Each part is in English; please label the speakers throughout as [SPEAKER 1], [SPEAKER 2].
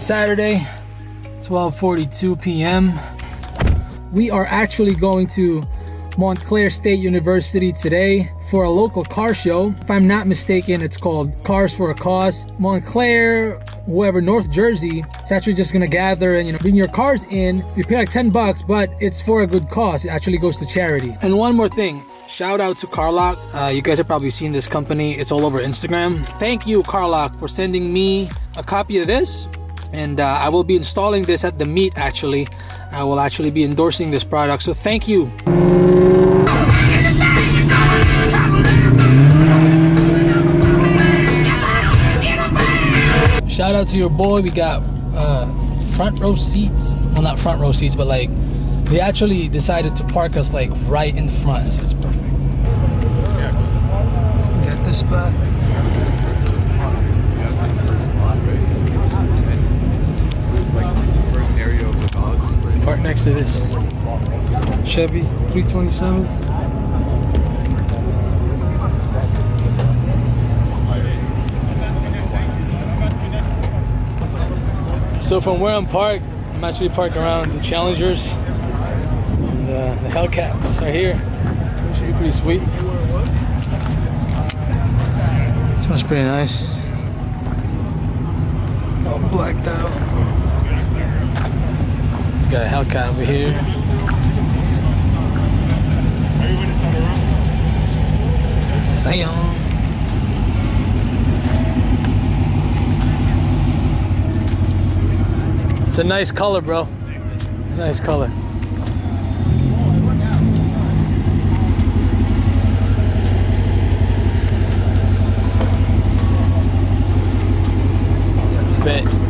[SPEAKER 1] It's Saturday, 12:42 p.m. We are actually going to Montclair State University today for a local car show. If I'm not mistaken, it's called Cars for a Cause. Montclair, whoever, North Jersey, is actually just gonna gather and bring your cars in. You pay like $10, but it's for a good cause. It actually goes to charity. And one more thing, shout out to Carlock. You guys have probably seen this company. It's all over Instagram. Thank you, Carlock, for sending me a copy of this. And I will be installing this at the meet. Actually, I will actually be endorsing this product, so thank you. Shout out to your boy. We got front row seats. Well, not front row seats, but like they actually decided to park us like right in the front, so it's perfect. We got this spot. Park next to this Chevy 327. So from where I'm parked, I'm actually parked around the Challengers, and the Hellcats are here. It should be pretty sweet. This one's pretty nice. All blacked out. Got a Hellcat over here. Sion. It's a nice color, bro. It's a nice color.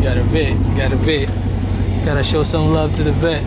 [SPEAKER 1] Got a vet. Gotta show some love to the vet.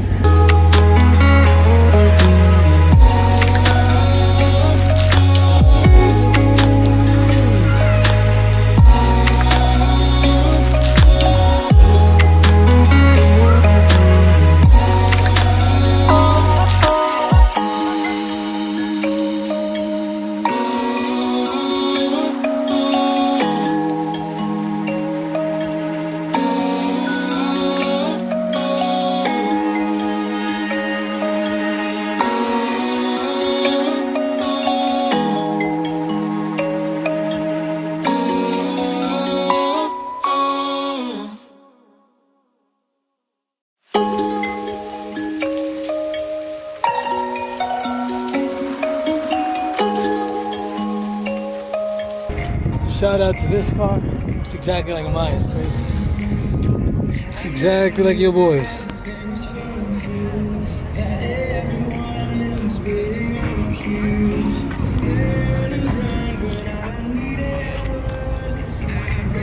[SPEAKER 1] Shout out to this car. It's exactly like mine. It's crazy. It's exactly like your boys.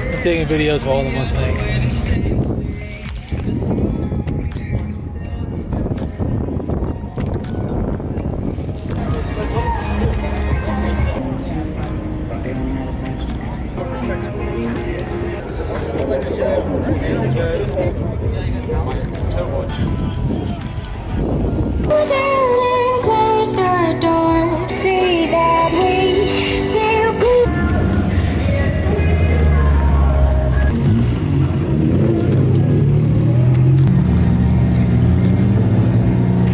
[SPEAKER 1] I'm taking videos of all the Mustangs.
[SPEAKER 2] Close the door, see that we still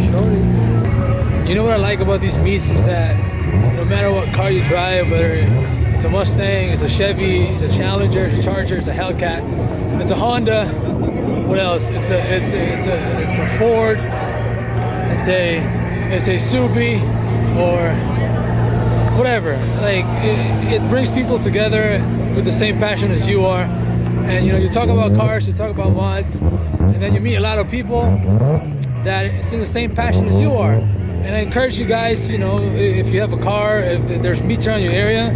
[SPEAKER 1] Shorty. You know what I like about these meets is that no matter what car you drive, whether it's a Mustang, it's a Chevy, it's a Challenger, it's a Charger, it's a Hellcat, it's a Honda. What else? It's a Ford. It's a Subi or whatever. Like it brings people together with the same passion as you are, and you talk about cars, you talk about mods, and then you meet a lot of people that is in the same passion as you are. And I encourage you guys, if you have a car, if there's meets around your area,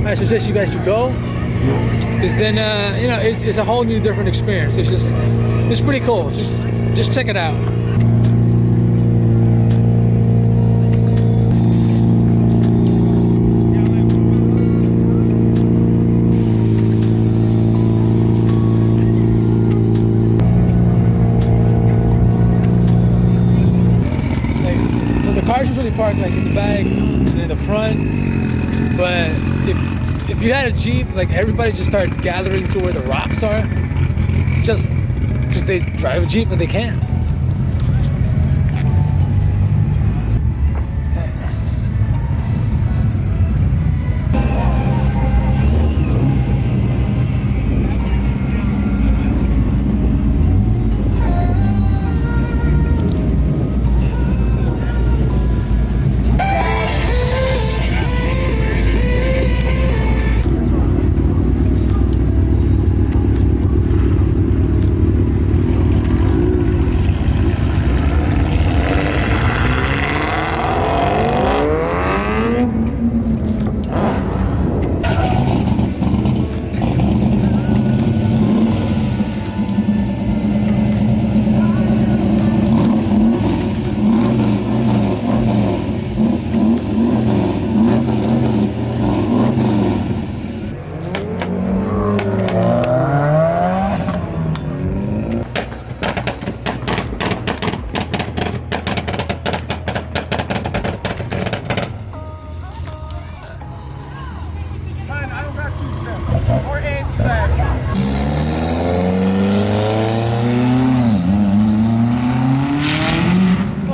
[SPEAKER 1] I suggest you guys should go, because then it's a whole new different experience. It's pretty cool. Just check it out. Cars usually park like in the back and in the front, but if you had a Jeep, like everybody just started gathering to where the rocks are, just Because they drive a Jeep, but they can't.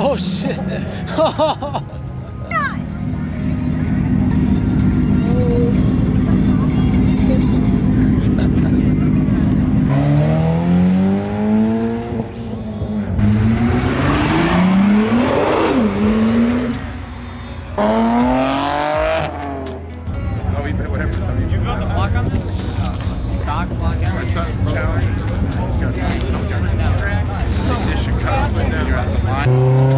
[SPEAKER 1] Oh shit!
[SPEAKER 3] Did you build the block on this? Stock block?
[SPEAKER 4] My son's challenging. He's got ignition cut off, and you're at the line.